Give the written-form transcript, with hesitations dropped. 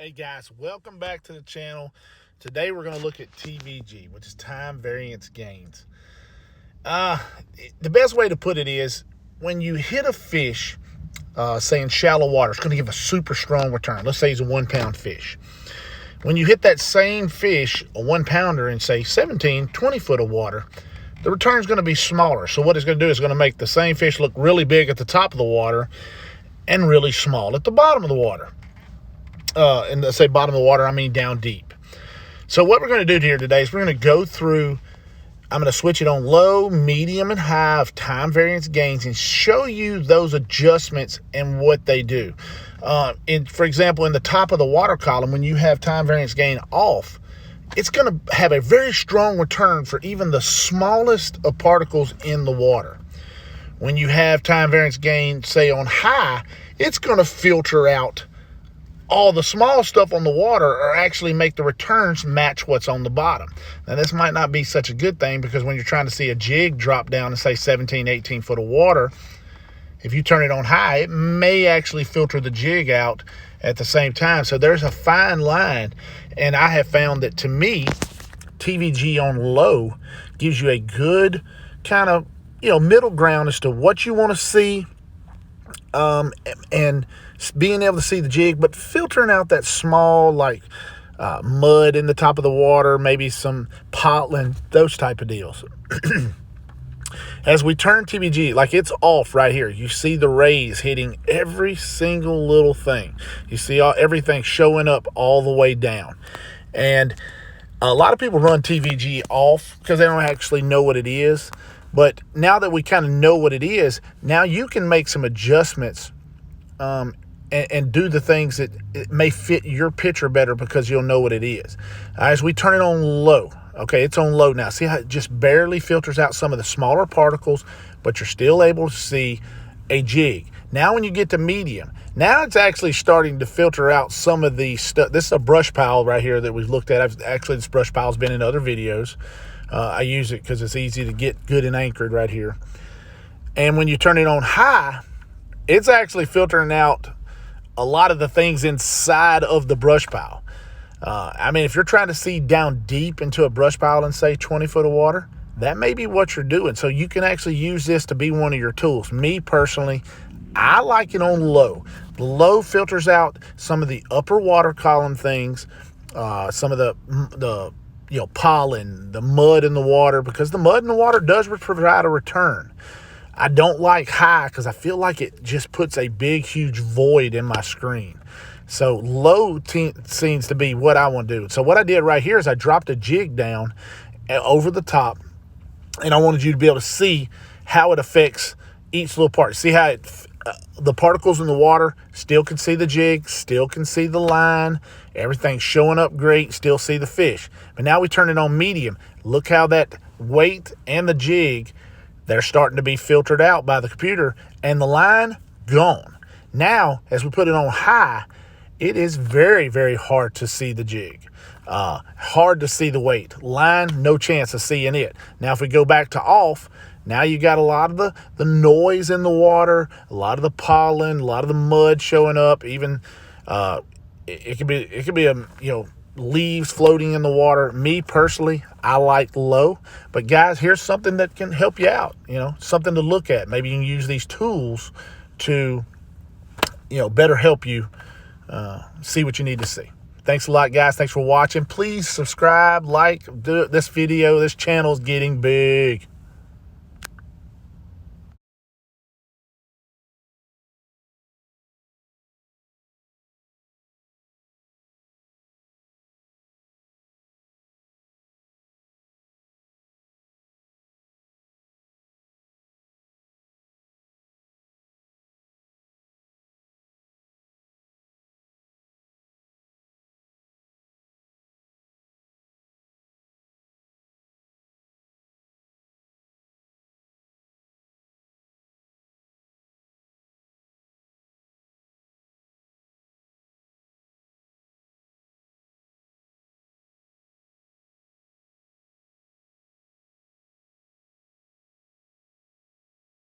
Hey guys, welcome back to the channel. Today we're going to look at TVG, which is time variance gains. The best way to put it is when you hit a fish, say in shallow water, it's going to give a super strong return. Let's say it's a 1 pound fish. When you hit that same fish, a 1 pounder, in say 17, 20 foot of water, the return is going to be smaller. So what it's going to do is going to make the same fish look really big at the top of the water and really small at the bottom of the water. And let's say bottom of the water, I mean down deep. So what we're going to do here today is we're going to go through, I'm going to switch it on low, medium, and high of time variance gains and show you those adjustments and what they do. For example, in the top of the water column, when you have time variance gain off, it's going to have a very strong return for even the smallest of particles in the water. When you have time variance gain, say on high, it's going to filter out all the small stuff on the water or actually make the returns match what's on the bottom. Now, this might not be such a good thing because when you're trying to see a jig drop down to say 17, 18 foot of water, if you turn it on high, it may actually filter the jig out at the same time. So there's a fine line. And I have found that, to me, TVG on low gives you a good kind of, middle ground as to what you want to see, and being able to see the jig, but filtering out that small, like mud in the top of the water, maybe some pollen, those type of deals. As we turn TVG, like it's off right here, you see the rays hitting every single little thing. You see everything showing up all the way down. And a lot of people run TVG off because they don't actually know what it is. But now that we kind of know what it is, now you can make some adjustments and do the things that it may fit your picture better because you'll know what it is. As we turn it on low, okay, it's on low now. See how it just barely filters out some of the smaller particles, but you're still able to see a jig. Now when you get to medium, now it's actually starting to filter out some of the stuff. This is a brush pile right here that we've looked at. Actually, this brush pile has been in other videos. I use it because it's easy to get good and anchored right here. And when you turn it on high, it's actually filtering out a lot of the things inside of the brush pile. If you're trying to see down deep into a brush pile in, say, 20 foot of water, that may be what you're doing. So you can actually use this to be one of your tools. Me, personally, I like it on low. The low filters out some of the upper water column things, some of the pollen, the mud in the water, because the mud in the water does provide a return. I don't like high because I feel like it just puts a big, huge void in my screen. So low seems to be what I want to do. So what I did right here is I dropped a jig down over the top, and I wanted you to be able to see how it affects each little part. See how the particles in the water still can see the jig, still can see the line, everything's showing up great, still see the fish. But now we turn it on medium. Look how that weight and the jig, they're starting to be filtered out by the computer, and the line gone. Now, as we put it on high, it is very, very hard to see the jig. Hard to see the weight. Line, no chance of seeing it. Now, if we go back to off, now you got a lot of the noise in the water, a lot of the pollen, a lot of the mud showing up. Even it could be leaves floating in the water. Me personally, I like low. But guys, here's something that can help you out. Something to look at. Maybe you can use these tools to better help you see what you need to see. Thanks a lot, guys. Thanks for watching. Please subscribe, like this video. This channel is getting big.